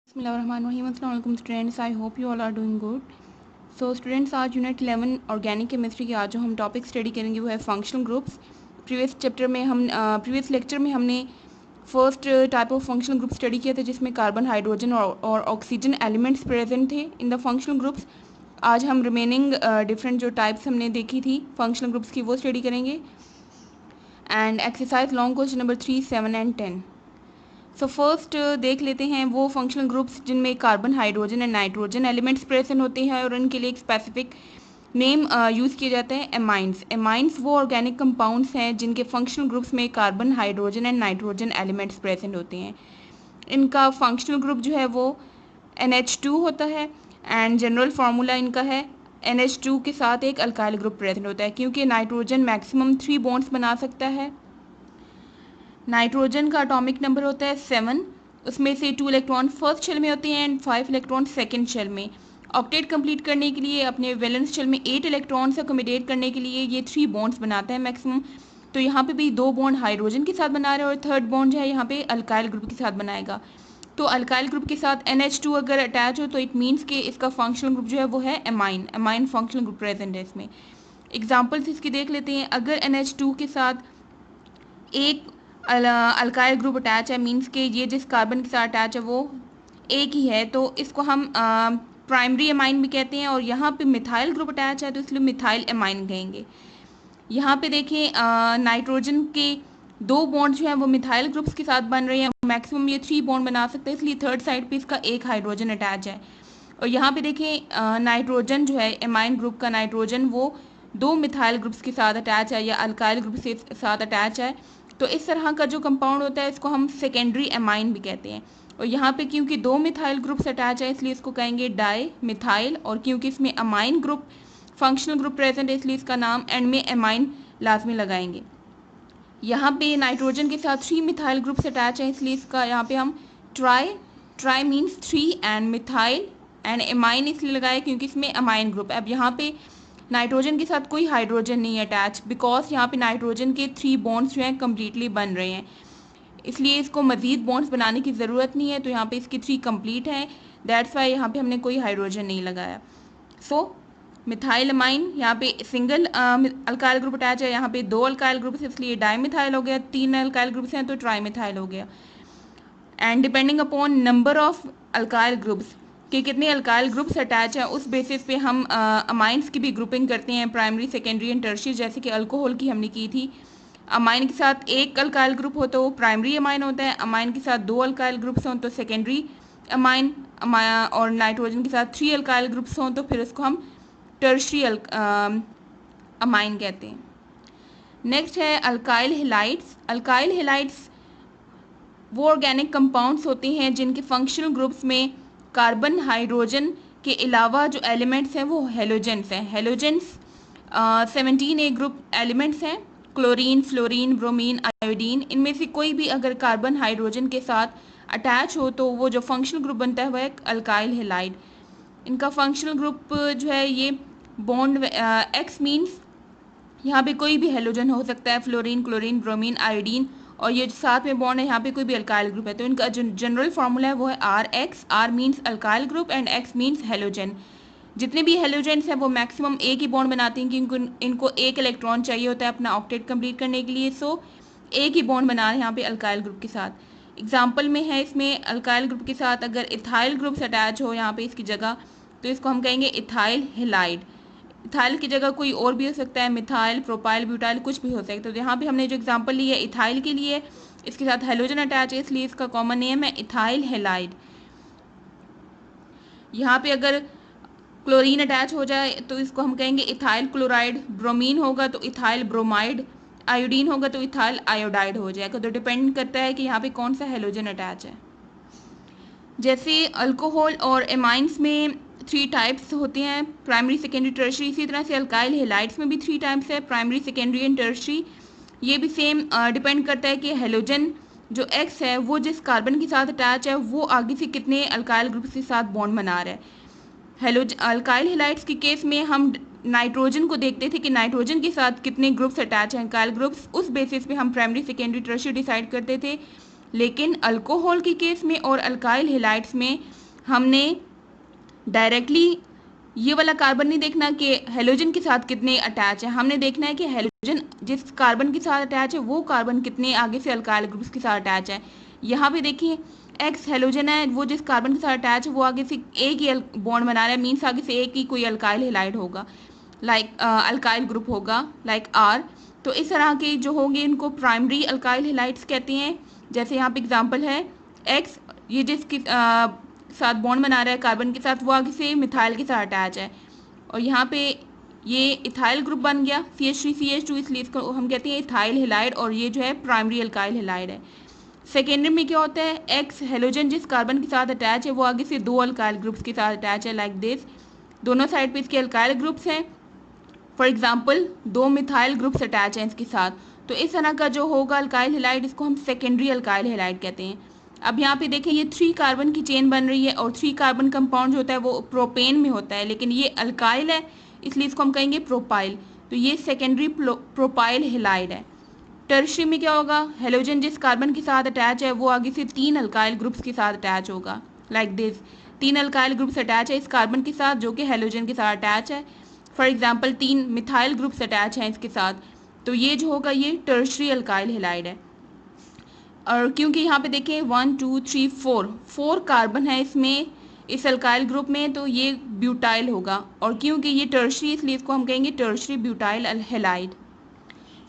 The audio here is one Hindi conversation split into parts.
अस्सलाम students, I hope you all are doing good. So students, आज यूनिट 11 ऑर्गेनिक केमिस्ट्री के आज जो हम टॉपिक स्टडी करेंगे वो है फंक्शनल ग्रुप्स। प्रीवियस लेक्चर में हमने first type of functional group study किया था जिसमें कार्बन, हाइड्रोजन और ऑक्सीजन एलिमेंट्स प्रेजेंट थे इन द फंक्शनल ग्रुप्स। आज हम रिमेनिंग डिफरेंट जो टाइप्स हमने देखी थी फंक्शनल ग्रुप्स की वो स्टडी करेंगे। And exercise long question number 3, 7 and 10। So first देख लेते हैं वो फंक्शनल ग्रुप्स जिनमें carbon, hydrogen and nitrogen elements present होते हैं और उनके लिए एक स्पेसिफिक नेम यूज़ किए जाते हैं, एमाइंस। एमाइंस वो ऑर्गेनिक कंपाउंड्स हैं जिनके फंक्शनल ग्रुप्स में carbon, hydrogen and nitrogen elements present होते हैं। इनका फंक्शनल ग्रुप जो है वो NH2 होता है एंड जनरल फार्मूला इनका है NH2 के साथ एक अल्काइल ग्रुप प्रेजेंट होता है क्योंकि नाइट्रोजन मैक्सिमम 3 बॉन्ड्स बना सकता है। नाइट्रोजन का एटॉमिक नंबर होता है 7, उसमें से 2 इलेक्ट्रॉन फर्स्ट शेल में होते हैं एंड 5 इलेक्ट्रॉन सेकंड शेल में। ऑक्टेट कंप्लीट करने के लिए अपने वैलेंस शेल में 8 इलेक्ट्रॉन से अकोमोडेट करने के लिए ये 3 बॉन्ड्स बनाता है मैक्सिमम। तो यहाँ पे भी 2 बॉन्ड हाइड्रोजन के साथ बना रहे हैं और थर्ड बॉन्ड जो है यहाँ पे अल्काइल ग्रुप के साथ बनाएगा। तो अल्काइल ग्रुप के साथ NH2 अगर अटैच हो तो इट मीन्स कि इसका फंक्शनल ग्रुप जो है वो है amine. Amine functional group present है इसमें। एग्जाम्पल्स इसकी देख लेते हैं। अगर NH2 के साथ एक अल्काइल ग्रुप अटैच है, मींस के ये जिस कार्बन के साथ अटैच है वो एक ही है, तो इसको हम प्राइमरी एमाइन भी कहते हैं। और यहाँ पे मिथाइल ग्रुप अटैच है तो इसलिए मिथाइल एमाइन कहेंगे। यहाँ पे देखें नाइट्रोजन के 2 बॉन्ड जो हैं वो मिथाइल ग्रुप्स के साथ बन रहे हैं, मैक्सिमम ये 3 बॉन्ड बना सकते हैं, इसलिए थर्ड साइड पे इसका एक हाइड्रोजन अटैच है। और यहाँ पे देखें नाइट्रोजन जो है एमाइन ग्रुप का नाइट्रोजन वो 2 मिथाइल ग्रुप्स के साथ अटैच है या अल्काइल ग्रुप के साथ अटैच है। तो इस तरह का जो कंपाउंड होता है इसको हम सेकेंडरी एमाइन भी कहते हैं। और यहाँ पे क्योंकि 2 मिथाइल ग्रुप्स अटैच है इसलिए इसको कहेंगे डाई मिथाइल, और क्योंकि इसमें amine group functional group present है इसलिए इसका नाम एंड में एमाइन लाजमी लगाएंगे। यहाँ पे नाइट्रोजन के साथ 3 मिथाइल ग्रुप्स अटैच हैं इसलिए इसका यहाँ पे हम try means 3 and methyl and amine इसलिए लगाए क्योंकि इसमें अमाइन ग्रुप है। अब यहाँ पे नाइट्रोजन के साथ कोई हाइड्रोजन नहीं अटैच बिकॉज यहाँ पे नाइट्रोजन के 3 बॉन्ड्स जो हैं कम्प्लीटली बन रहे हैं, इसलिए इसको मज़ीद बॉन्ड्स बनाने की ज़रूरत नहीं है। तो यहाँ पे इसकी 3 कंप्लीट हैं, दैट्स वाई यहाँ पे हमने कोई हाइड्रोजन नहीं लगाया। सो मिथाइल अमाइन यहाँ पे सिंगल अल्काइल ग्रुप अटैच है, यहाँ पे 2 अल्काइल ग्रुप्स इसलिए डाई मिथाइल हो गया, 3 अल्काइल ग्रुप्स हैं तो ट्राई मिथाइल हो गया। And depending upon number of alkyl groups कि कितने अल्काइल ग्रुप्स अटैच हैं उस बेसिस पे हम अमाइंस की भी ग्रुपिंग करते हैं, प्राइमरी, सेकेंडरी एंड टर्शियरी, जैसे कि अल्कोहल की हमने की थी। अमाइन के साथ एक अल्काइल ग्रुप हो तो वो प्राइमरी अमाइन होता है, अमाइन के साथ 2 अल्काइल ग्रुप्स हों तो सेकेंडरी अमाइन, और नाइट्रोजन के साथ 3 अल्काइल ग्रुप्स हों तो फिर उसको हम टर्शियरी अमाइन कहते हैं। नेक्स्ट है अल्काइल हेलाइड्स। अल्काइल हेलाइड्स वो ऑर्गेनिक कंपाउंड्स होते हैं जिनके फंक्शनल ग्रुप्स में कार्बन, हाइड्रोजन के अलावा जो एलिमेंट्स हैं वो हेलोजेंस हैं। हेलोजेंस 17A ग्रुप एलिमेंट्स हैं, क्लोरीन, फ्लोरीन, ब्रोमीन, आयोडीन। इनमें से कोई भी अगर कार्बन, हाइड्रोजन के साथ अटैच हो तो वो जो फंक्शनल ग्रुप बनता है वह है अल्काइल हेलाइड। इनका फंक्शनल ग्रुप जो है ये बॉन्ड एक्स मीन्स यहाँ पे कोई भी हेलोजन हो सकता है, फ्लोरीन, क्लोरीन, ब्रोमीन, आयोडीन, और ये साथ में बॉन्ड है यहाँ पे कोई भी अल्काइल ग्रुप है तो इनका जो जनरल फार्मूला है वो है RX। R means alkyl group and X means halogen. जितने भी हेलोजेंस हैं वो मैक्सिमम एक ही बॉन्ड बनाते हैं क्योंकि इनको एक इलेक्ट्रॉन चाहिए होता है अपना ऑक्टेट कंप्लीट करने के लिए, सो एक ही बॉन्ड बना रहे हैं यहाँ पे अल्काइल ग्रुप के साथ। एग्जाम्पल में है इसमें अल्काइल ग्रुप के साथ अगर इथाइल ग्रुप अटैच हो यहाँ पे इसकी जगह तो इसको हम कहेंगे इथाइल हेलाइड। इथाइल की जगह कोई और भी हो सकता है, मिथाइल, प्रोपाइल, ब्यूटाइल, कुछ भी हो सकता है। तो यहाँ पे हमने जो एग्जांपल ली है इथाइल के लिए, इसके साथ हेलोजन अटैच है इसलिए इसका कॉमन नेम है इथाइल हेलाइड। यहाँ पे अगर क्लोरीन अटैच हो जाए तो इसको हम कहेंगे इथाइल क्लोराइड, ब्रोमीन होगा तो इथाइल ब्रोमाइड, आयोडीन होगा तो इथाइल आयोडाइड हो जाएगा। तो डिपेंड करता है कि यहाँ पे कौन सा हेलोजन अटैच है। जैसे अल्कोहल और एमाइंस में 3 टाइप्स होते हैं, प्राइमरी, सेकेंडरी, टर्शियरी। इसी तरह से अल्काइल हेलाइड्स में भी 3 टाइप्स है, प्राइमरी, सेकेंडरी एंड टर्शियरी। ये भी सेम डिपेंड करता है कि हेलोजन जो X है वो जिस कार्बन के साथ अटैच है वो आगे से कितने अल्काइल ग्रुप के साथ बॉन्ड बना रहा है। अल्काइल हेलाइड्स के केस में हम नाइट्रोजन को देखते थे कि नाइट्रोजन के साथ कितने ग्रुप्स अटैच हैं अल्काइल ग्रुप्स, उस बेसिस पे हम प्राइमरी, सेकेंडरी, टर्शियरी डिसाइड करते थे। लेकिन अल्कोहल के केस में और अल्काइल हेलाइड्स में हमने डायरेक्टली ये वाला कार्बन नहीं देखना कि हेलोजन के साथ कितने अटैच है, हमने देखना है कि हेलोजन जिस कार्बन के साथ अटैच है वो कार्बन कितने आगे से अल्काइल ग्रुप्स के साथ अटैच है। यहाँ पे देखिए एक्स हेलोजन है, वो जिस कार्बन के साथ अटैच है वो आगे से एक ही बॉन्ड बना रहा है, मीन्स आगे से एक ही कोई अल्काइल हेलाइड होगा, लाइक अल्काइल ग्रुप होगा लाइक आर। तो इस तरह के जो होंगे इनको प्राइमरी अल्काइल हेलाइड्स कहते हैं। जैसे यहाँ पे एग्जांपल है एक्स, ये जिसके साथ बॉन्ड बना रहा है कार्बन के साथ वो आगे से मिथाइल के साथ अटैच है, और यहाँ पे ये इथाइल ग्रुप बन गया CH3CH2, इसलिए इसको हम कहते हैं इथाइल हेलाइड, और ये जो है प्राइमरी अल्काइल हेलाइड है। सेकेंडरी में क्या होता है, एक्स हेलोजन जिस कार्बन के साथ अटैच है वो आगे से दो अल्काइल ग्रुप्स के साथ अटैच है लाइक दिस, दोनों साइड पे इसके अल्काइल ग्रुप्स हैं। फॉर एग्जाम्पल दो मिथाइल ग्रुप्स अटैच हैं इसके साथ, तो इस तरह का जो होगा अल्काइल हेलाइड इसको हम सेकेंडरी अल्काइल हेलाइड कहते हैं। अब यहाँ पे देखें ये 3 कार्बन की चेन बन रही है, और 3 कार्बन कंपाउंड जो होता है वो प्रोपेन में होता है, लेकिन ये अल्काइल है इसलिए इसको हम कहेंगे प्रोपाइल, तो ये सेकेंडरी प्रोपाइल हेलाइड है। टर्शरी में क्या होगा, हेलोजन जिस कार्बन के साथ अटैच है वो आगे से 3 अल्काइल ग्रुप्स के साथ अटैच होगा like this, 3 alkyl groups attach है इस कार्बन के साथ जो कि हेलोजन के साथ अटैच है। For example 3 methyl groups attach हैं इसके साथ, तो ये जो होगा ये टर्शरी अल्काइल हेलाइड है। और क्योंकि यहाँ पे देखें 1 2 3 4 कार्बन है इसमें इस अल्काइल ग्रुप में, तो ये ब्यूटाइल होगा, और क्योंकि ये टर्शरी इसलिए इसको हम कहेंगे tertiary butyl halide.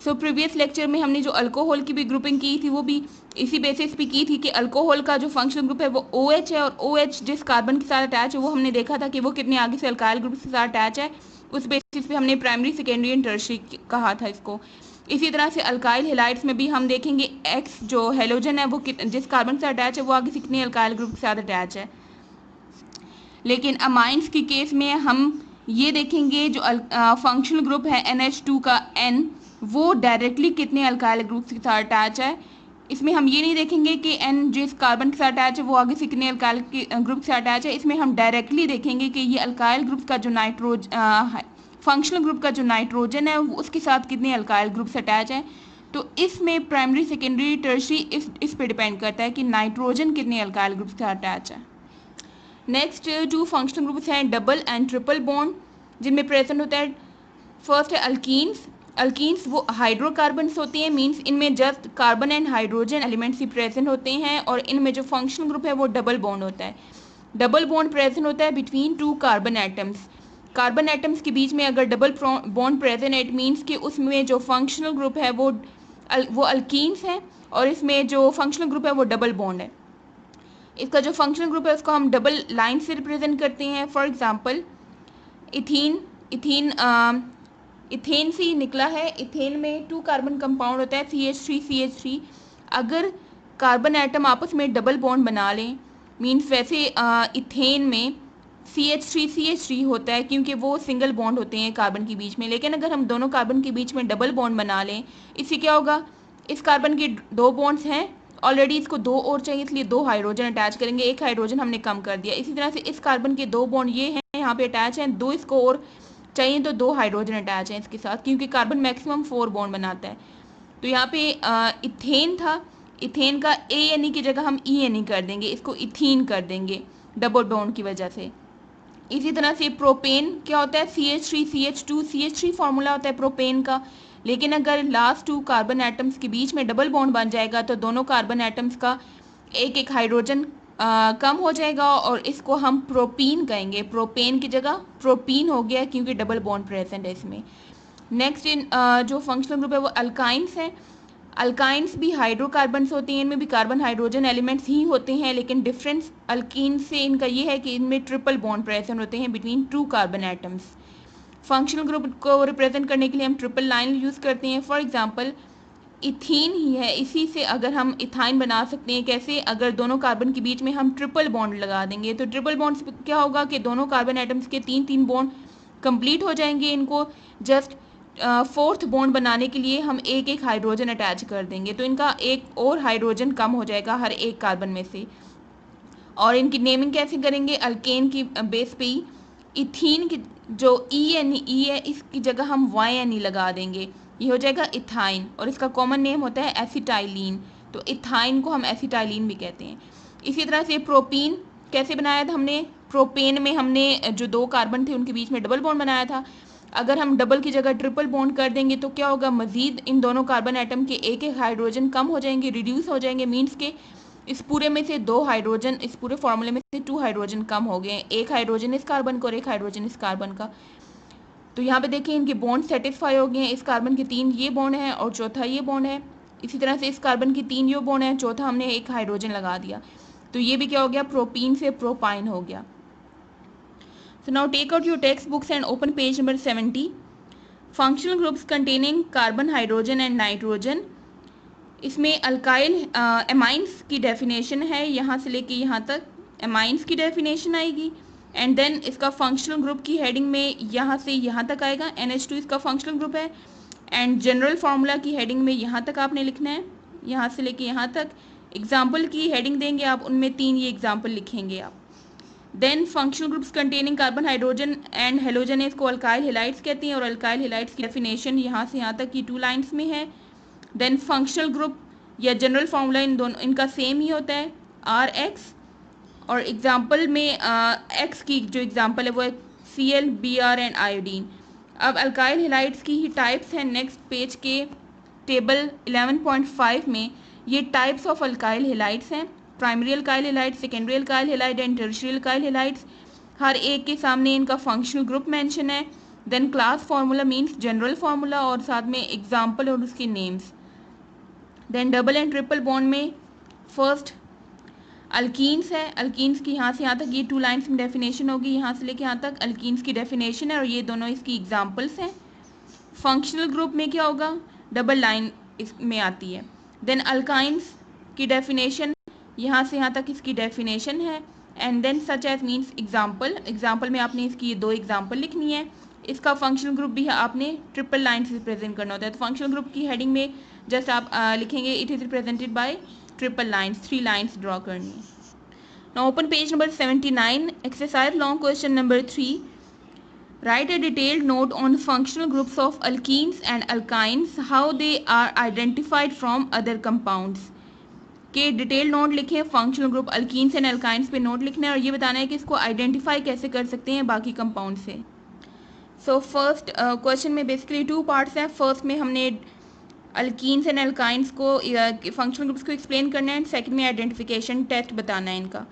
So previous lecture में हमने जो अल्कोहल की भी ग्रुपिंग की थी वो भी इसी बेसिस पे की थी कि अल्कोहल का जो फंक्शनल ग्रुप है वो OH है, और OH जिस कार्बन के साथ अटैच है वो हमने देखा था कि वो कितने आगे से अल्काइल ग्रुप के साथ अटैच है, उस बेसिस पे हमने प्राइमरी सेकेंडरी एंड टर्शरी कहा था इसको। इसी तरह से अल्काइल हेलाइड्स में भी हम देखेंगे एक्स जो हेलोजन है वो जिस कार्बन से अटैच है वो आगे से कितने अल्काइल ग्रुप के साथ अटैच है। लेकिन अमाइंस के केस में हम ये देखेंगे जो फंक्शनल ग्रुप है NH2 का N, वो डायरेक्टली कितने अल्काइल ग्रुप के साथ अटैच है। इसमें हम ये नहीं देखेंगे कि N जिस कार्बन के साथ अटैच है वो आगे से कितने अल्काइल ग्रुप से अटैच है, इसमें हम डायरेक्टली देखेंगे कि ये अल्काइल ग्रुप का जो फंक्शनल ग्रुप का जो नाइट्रोजन है उसके साथ कितने अल्काइल ग्रुप्स अटैच हैं। तो इसमें प्राइमरी सेकेंडरी टर्शरी इस पे डिपेंड करता है कि नाइट्रोजन कितने अल्काइल ग्रुप से अटैच है। नेक्स्ट 2 फंक्शनल ग्रुप्स हैं डबल एंड ट्रिपल बॉन्ड, जिनमें प्रेजेंट होता है फर्स्ट है अल्कीन्स। अल्कीन्स वो हाइड्रोकार्बन्स होते हैं, मीन्स इनमें just carbon and hydrogen elements he present होते हैं, और इनमें जो फंक्शनल ग्रुप है वो डबल बॉन्ड होता है। डबल बॉन्ड प्रेजेंट होता है between 2 carbon atoms. Carbon atoms के बीच में अगर डबल बॉन्ड प्रेजेंट है इट मीन्स कि उसमें जो फंक्शनल ग्रुप है वो अल्कीन्स है, और इसमें जो फंक्शनल ग्रुप है वो डबल बॉन्ड है। इसका जो फंक्शनल ग्रुप है उसको हम डबल लाइन से रिप्रेजेंट करते हैं। फॉर एग्जांपल इथेन से निकला है, इथेन में 2 कार्बन कंपाउंड होता है CH3CH3। अगर कार्बन एटम आपस में डबल बॉन्ड बना लें, मीन्स वैसे इथेन में CH3CH3 होता है क्योंकि वो सिंगल बॉन्ड होते हैं कार्बन के बीच में, लेकिन अगर हम दोनों कार्बन के बीच में डबल बॉन्ड बना लें इससे क्या होगा, इस कार्बन के 2 बॉन्ड्स हैं ऑलरेडी, इसको 2 और चाहिए इसलिए 2 हाइड्रोजन अटैच करेंगे, 1 हाइड्रोजन हमने कम कर दिया। इसी तरह से इस कार्बन के 2 बॉन्ड ये हैं यहाँ पे अटैच हैं, 2 इसको और चाहिए तो 2 हाइड्रोजन अटैच हैं इसके साथ, क्योंकि कार्बन मैक्सिमम 4 बॉन्ड बनाता है। तो यहाँ पे इथेन था, इथेन का ANE की जगह हम ENE कर देंगे, इसको इथीन कर देंगे डबल बॉन्ड की वजह से। इसी तरह से प्रोपेन क्या होता है CH3CH2, CH3 फार्मूला होता है प्रोपेन का, लेकिन अगर लास्ट 2 कार्बन एटम्स के बीच में डबल बॉन्ड बन जाएगा तो दोनों कार्बन एटम्स का एक हाइड्रोजन कम हो जाएगा और इसको हम प्रोपीन कहेंगे। प्रोपेन की जगह प्रोपीन हो गया क्योंकि डबल बॉन्ड प्रेजेंट है इसमें। नेक्स्ट जो फंक्शनल ग्रुप है वो अल्काइंस है। अल्काइंस भी हाइड्रोकार्बन्स होते हैं, इनमें भी कार्बन हाइड्रोजन एलिमेंट्स ही होते हैं, लेकिन डिफरेंस अल्कीन से इनका ये है कि इनमें ट्रिपल बॉन्ड प्रेजेंट होते हैं between 2 carbon atoms. Functional group को रिप्रेजेंट करने के लिए हम ट्रिपल लाइन यूज़ करते हैं। फॉर एग्जांपल इथीन ही है, इसी से अगर हम इथाइन बना सकते हैं, कैसे, अगर दोनों कार्बन के बीच में हम ट्रिपल बॉन्ड लगा देंगे तो ट्रिपल बॉन्ड से क्या होगा कि दोनों कार्बन एटम्स के 3-3 बॉन्ड कंप्लीट हो जाएंगे, इनको जस्ट 4th बॉन्ड बनाने के लिए हम एक हाइड्रोजन अटैच कर देंगे, तो इनका एक और हाइड्रोजन कम हो जाएगा हर एक कार्बन में से। और इनकी नेमिंग कैसे करेंगे, अल्केन की बेस पे ही। इथीन की जो E है इसकी जगह हम YNE लगा देंगे, ये हो जाएगा इथाइन, और इसका कॉमन नेम होता है एसिटाइलिन, तो इथाइन को हम एसिटाइलिन भी कहते हैं। इसी तरह से प्रोपीन कैसे बनाया था हमने, प्रोपेन में हमने जो 2 कार्बन थे उनके बीच में डबल बॉन्ड बनाया था। अगर हम डबल की जगह ट्रिपल बॉन्ड कर देंगे तो क्या होगा, मजीद इन दोनों कार्बन एटम के एक एक हाइड्रोजन कम हो जाएंगे, रिड्यूस हो जाएंगे, मीन्स के इस पूरे में से 2 हाइड्रोजन, इस पूरे फॉर्मूले में से 2 हाइड्रोजन कम हो गए, एक हाइड्रोजन इस कार्बन का और एक हाइड्रोजन इस कार्बन का। तो यहाँ पे देखिए इनके बॉन्ड सेटिस्फाई हो गए हैं, इस कार्बन के 3 ये बॉन्ड है और चौथा ये बॉन्ड है। इसी तरह से इस कार्बन की 3 ये बॉन्ड है, चौथा हमने एक हाइड्रोजन लगा दिया, तो ये भी क्या हो गया, प्रोपीन से प्रोपाइन हो गया। So now take out your textbooks and open page number 70. Functional groups containing carbon, hydrogen and nitrogen. इसमें अल्काइल एमाइंस की डेफिनेशन है, यहाँ से लेके यहाँ तक एमाइंस की डेफिनेशन आएगी, एंड देन इसका फंक्शनल ग्रुप की हेडिंग में यहाँ से यहाँ तक आएगा, NH2 इसका फंक्शनल ग्रुप है, एंड जनरल फार्मूला की हेडिंग में यहाँ तक आपने लिखना है, यहाँ से लेके यहाँ तक। एग्जाम्पल की हेडिंग देंगे आप, उनमें 3 ये एग्जाम्पल लिखेंगे आप। Then functional groups containing carbon, hydrogen and halogen है, इसको अल्काइल हेलाइड्स कहते हैं, और अल्काइल हेलाइड्स की डेफिनेशन यहाँ से यहाँ तक की 2 लाइन्स में है। देन फंक्शनल ग्रुप या जनरल फार्मूला इन दोनों इनका सेम ही होता है, RX, और एग्जाम्पल में X की जो एग्जाम्पल है वो है Cl, Br एंड आयोडीन। अब अल्काइल हेलाइड्स की ही टाइप्स हैं, नेक्स्ट पेज के टेबल 11.5 में ये टाइप्स ऑफ अल्काइल हेलाइड्स हैं, primary alkyl halide, secondary alkyl halide and tertiary alkyl halides. हर एक के सामने इनका फंक्शनल ग्रुप मेंशन है, then class formula means general formula और साथ में एग्जाम्पल और उसके names. Then double and triple bond में फर्स्ट अल्कीन्स है, अल्कीन्स की यहाँ से यहाँ तक ये 2 लाइन्स में डेफिनेशन होगी, यहाँ से लेके यहाँ तक अल्कीन्स की डेफिनेशन है और ये दोनों इसकी एग्जाम्पल्स हैं। फंक्शनल ग्रुप में क्या होगा, डबल लाइन इसमें आती है। देन अल्काइन्स की डेफिनेशन यहाँ से यहाँ तक इसकी डेफिनेशन है, and then such as means example, example में आपने इसकी ये 2 एग्जाम्पल लिखनी है। इसका फंक्शनल ग्रुप भी आपने ट्रिपल लाइन से रिप्रेजेंट करना होता है, तो फंक्शनल ग्रुप की हेडिंग में जस्ट आप लिखेंगे it is represented by triple lines, 3 lines draw करनी है। Now open page number 79, exercise long question number 3. Write a detailed note on functional groups of alkenes and alkynes, how they are identified from other compounds. के डिटेल नोट लिखें, functional group alkenes and alkynes पे नोट लिखना है और ये बताना है कि इसको आइडेंटिफाई कैसे कर सकते हैं बाकी कंपाउंड से। सो फर्स्ट क्वेश्चन में बेसिकली 2 पार्ट्स हैं। फर्स्ट में हमने अल्कीन्स एंड अल्काइंस को फंक्शनल ग्रुप्स को एक्सप्लेन करना है, एंड सेकंड में आइडेंटिफिकेशन टेस्ट बताना है इनका।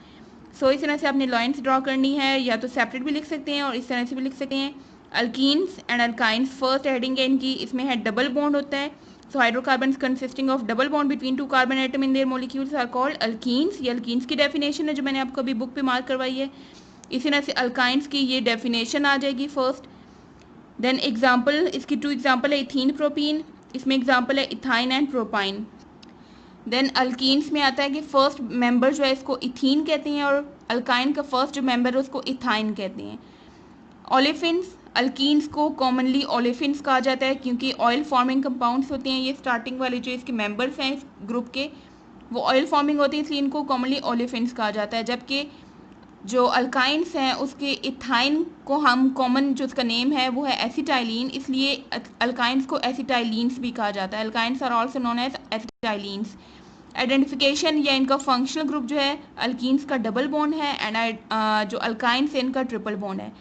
सो इस तरह से आपने लाइन्स ड्रॉ करनी है, या तो सेपरेट भी लिख सकते हैं और इस तरह से भी लिख सकते हैं। Alkenes and alkynes first heading है इनकी, इसमें है डबल बॉन्ड होता है। So hydrocarbons consisting of double bond between 2 carbon atom in their molecules are called alkenes. ये alkenes की डेफिनेशन है जो मैंने आपको अभी बुक पे मार्क करवाई है। इसी तरह से alkynes की ये डेफिनेशन आ जाएगी फर्स्ट। देन एग्जाम्पल, इसकी 2 एग्जाम्पल है इथीन प्रोपीन, इसमें एग्जाम्पल है ethyne and propyne. Then alkenes में आता है कि फर्स्ट मेंबर जो है इसको इथीन कहते हैं और अल्काइन का फर्स्ट जो मेंबर है उसको इथाइन कहते हैं। ओलेफिन्स, अल्कीन्स को कॉमनली ओलेफिन्स कहा जाता है क्योंकि ऑयल फॉर्मिंग कंपाउंड्स होते हैं। ये स्टार्टिंग वाले जो इसके मेंबर्स हैं इस ग्रुप के वो ऑयल फॉर्मिंग होते हैं, इसलिए इनको कॉमनली ओलेफिन्स कहा जाता है। जबकि जो अल्काइंस हैं उसके इथाइन को हम कॉमन जो उसका नेम है वो है एसिटाइलिन, इसलिए अल्काइंस को एसिटाइलिन्स भी कहा जाता है। Alkynes are also known as acetylenes. Identification या इनका फंक्शनल ग्रुप जो है अल्कीन्स का डबल बॉन्ड है एंड जो अल्काइंस है इनका ट्रिपल बॉन्ड है।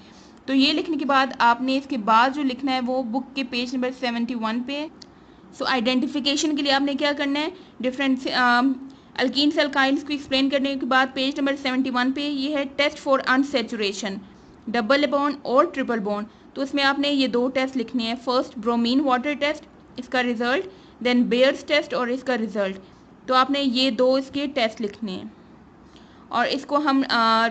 तो ये लिखने के बाद आपने इसके बाद जो लिखना है वो बुक के पेज नंबर 71 पे। सो आइडेंटिफिकेशन के लिए आपने क्या करना है, डिफरेंट अल्कीन्स अल्काइंस को एक्सप्लेन करने के बाद पेज नंबर 71 पे ये है test for unsaturation, double bond और ट्रिपल बॉन्ड। तो उसमें आपने ये 2 टेस्ट लिखने हैं, फर्स्ट ब्रोमीन वाटर टेस्ट इसका रिजल्ट, देन बेयर्स टेस्ट और इसका रिजल्ट। तो आपने ये 2 इसके टेस्ट लिखने हैं और इसको हम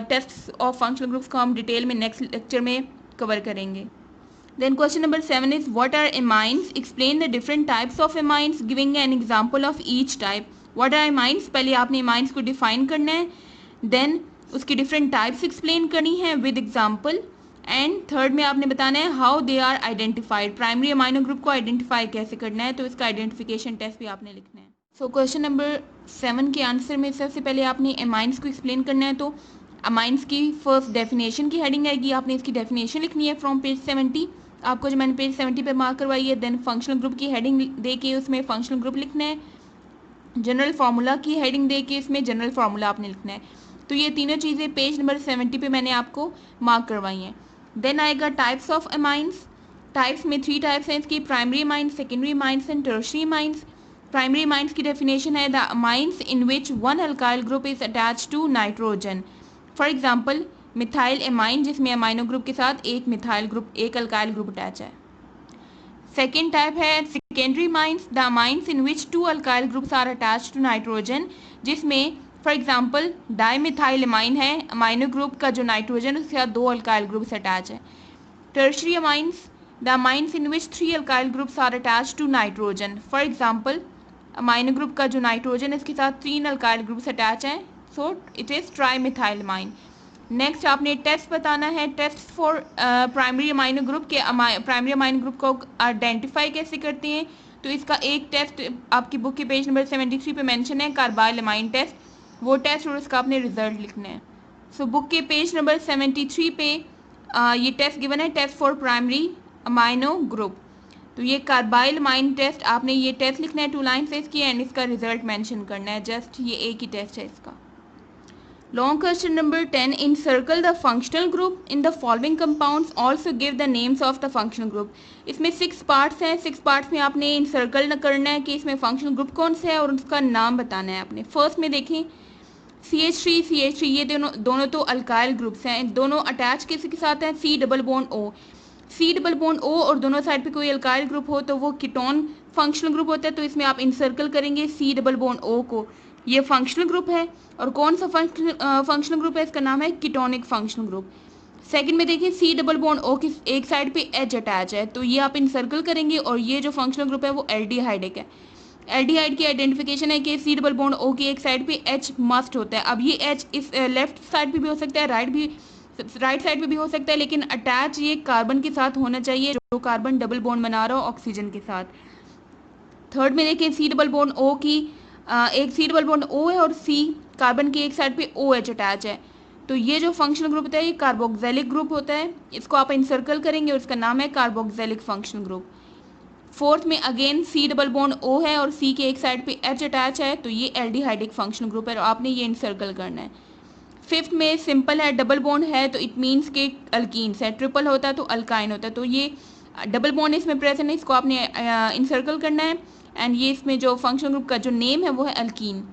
टेस्ट ऑफ फंक्शनल ग्रुप्स को हम डिटेल में नेक्स्ट लेक्चर में कवर करेंगे। Then question number 7 is what are amines, explain the different types of amines giving an example of each type. What are amines, पहले आपने एमाइंस को डिफाइन करना है, देन उसकी डिफरेंट टाइप्स एक्सप्लेन करनी है विद एग्जाम्पल, एंड थर्ड में आपने बताना है how they are identified, primary amino group को आइडेंटिफाई कैसे करना है, तो इसका आइडेंटिफिकेशन टेस्ट भी आपने लिखना है। सो क्वेश्चन नंबर 7 के आंसर में सबसे पहले आपने एमाइंस को एक्सप्लेन करना है। तो अमाइंस की फर्स्ट डेफिनेशन की हेडिंग आएगी, आपने इसकी डेफिनेशन लिखनी है फ्रॉम पेज 70, आपको जो मैंने पेज 70 पे मार्क करवाई है। देन फंक्शनल ग्रुप की हेडिंग दे के उसमें फंक्शनल ग्रुप लिखना है, जनरल फार्मूला की हेडिंग दे के इसमें जनरल फार्मूला आपने लिखना है। तो ये तीनों चीज़ें पेज नंबर 70 पे मैंने आपको मार्क करवाई हैं। देन आएगा टाइप्स ऑफ अमाइंस। टाइप्स में 3 टाइप्स हैं इसकी, primary amines, secondary amines and tertiary amines. Primary amines की डेफिनेशन है the amines in which one alkyl group is attach to nitrogen. For example methyl amine, जिसमें अमाइनो ग्रुप के साथ एक मिथाइल ग्रुप, एक अल्काइल ग्रुप अटैच है। सेकेंड टाइप है secondary amines, the amines in which 2 alkyl groups are attach to nitrogen, जिसमें फॉर एग्जाम्पल डाईमिथाइल एमाइन है, अमाइनो ग्रुप का जो नाइट्रोजन उसके साथ 2 अल्काइल ग्रुप्स अटैच है। Tertiary amines, the amines in which 3 alkyl groups are attach to nitrogen. For example amino group का जो नाइट्रोजन है इसके साथ 3 अल्काइल ग्रुप्स अटैच हैं, so it is trimethyl amine. Next आपने टेस्ट बताना है, test for primary amino group के। प्राइमरी अमाइनो ग्रुप को आइडेंटिफाई कैसे करते हैं, तो इसका एक टेस्ट आपकी बुक के पेज नंबर 73 पे मेंशन है, कार्बाइल अमाइन टेस्ट। वो टेस्ट और उसका आपने रिजल्ट लिखना है। सो बुक के पेज नंबर 73 पे ये टेस्ट गिवन है, test for primary amino group. तो ये कार्बाइल अमाइन टेस्ट, आपने ये टेस्ट लिखना है 2 लाइन से इसकी, एंड इसका रिजल्ट मेंशन करना है। जस्ट ये एक ही टेस्ट है इसका। Long question number 10. Encircle the functional group in the following compounds. Also give the names of the functional group. इसमें 6 पार्ट्स हैं। 6 पार्ट्स में आपने इंसर्कल करना है कि इसमें फंक्शनल ग्रुप कौन सा है और उसका नाम बताना है आपने। फर्स्ट में देखें CH3 CH3, ये दोनों तो अल्काइल ग्रुप्स हैं। दोनों अटैच किसके साथ हैं, C double bond O। C double bond O और दोनों साइड पे कोई अल्काइल ग्रुप हो तो वो कीटोन फंक्शनल ग्रुप होता है। तो इसमें आप इंसर्कल करेंगे C डबल बॉन्ड O को, ये फंक्शनल ग्रुप है। और कौन सा फंक्शनल ग्रुप है, इसका नाम है कीटोनिक फंक्शनल ग्रुप। सेकंड में देखिए C डबल बॉन्ड O की एक साइड पे H अटैच है, तो ये आप इंसर्कल करेंगे और ये जो फंक्शनल ग्रुप है वो एल्डिहाइडिक है। एल्डिहाइड की आइडेंटिफिकेशन है कि C डबल बॉन्ड O की एक साइड पे H मस्ट होता है। अब ये H इस लेफ्ट साइड पे भी हो सकता है, राइट साइड पे भी हो सकता है, लेकिन अटैच ये कार्बन के साथ होना चाहिए जो कार्बन डबल बॉन्ड बना रहा हो ऑक्सीजन के साथ। थर्ड में देखिए C डबल बॉन्ड O की एक C डबल बॉन्ड O है और C कार्बन की एक साइड पे OH अटैच है, तो ये जो फंक्शनल ग्रुप होता है ये कार्बोक्सिलिक ग्रुप होता है। इसको आप इंसर्कल करेंगे और इसका नाम है कार्बोक्सिलिक फंक्शनल ग्रुप। फोर्थ में again C double bond O है और C के एक साइड पे H अटैच है, तो ये एल्डिहाइडिक फंक्शनल ग्रुप है और आपने ये इंसर्कल करना है। फिफ्थ में सिंपल है, डबल बॉन्ड है तो इट मीन्स के अल्कीन्स है, ट्रिपल होता है तो अल्काइन होता है, तो ये डबल बॉन्ड इसमें प्रेजेंट है, इसको आपने इंसर्कल करना है। एंड ये इसमें जो फंक्शनल ग्रुप का जो नेम है वो है अल्कीन।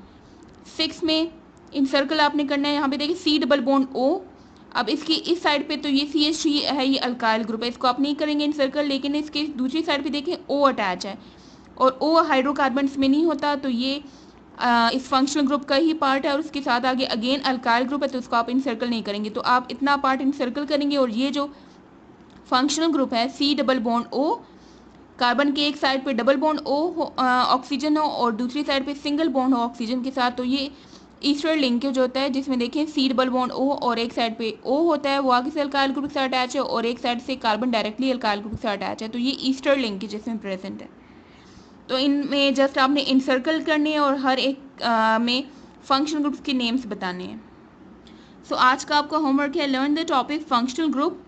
सिक्स में इंसर्कल आपने करना है, यहाँ पे देखिए C डबल बॉन्ड O। अब इसकी इस साइड पे तो ये CH3 है, ये अल्काइल ग्रुप है, इसको आप नहीं करेंगे इंसर्कल, लेकिन इसके दूसरी साइड पे देखिए O अटैच है और O हाइड्रोकार्बन्स में नहीं होता, तो ये इस फंक्शनल ग्रुप का ही पार्ट है और उसके साथ आगे अगेन अल्काइल ग्रुप है, तो उसको आप इंसर्कल नहीं करेंगे। तो आप इतना पार्ट इंसर्कल करेंगे और ये जो फंक्शनल ग्रुप है C double bond O, carbon के एक साइड पे डबल बॉन्ड O ऑक्सीजन हो और दूसरी साइड पे सिंगल बॉन्ड हो ऑक्सीजन के साथ, तो ये ईस्टर लिंकेज होता है, जिसमें देखें C डबल बॉन्ड O और एक साइड पे O होता है, वो आगे से अल्काइल ग्रुप से अटैच है और एक साइड से कार्बन डायरेक्टली अल्काइल ग्रुप से अटैच है, तो ये ईस्टर लिंकेज इसमें प्रेजेंट है। तो इनमें जस्ट आपने इंसर्कल करने हैं और हर एक में फंक्शनल ग्रुप्स के नेम्स बताने हैं। सो आज का आपका होमवर्क है learn the topic functional group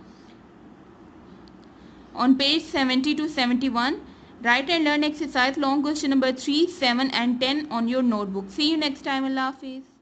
on page 70 to 71. Write and learn exercise long question number 3, 7 and 10 on your notebook. See you next time. Allah Hafiz.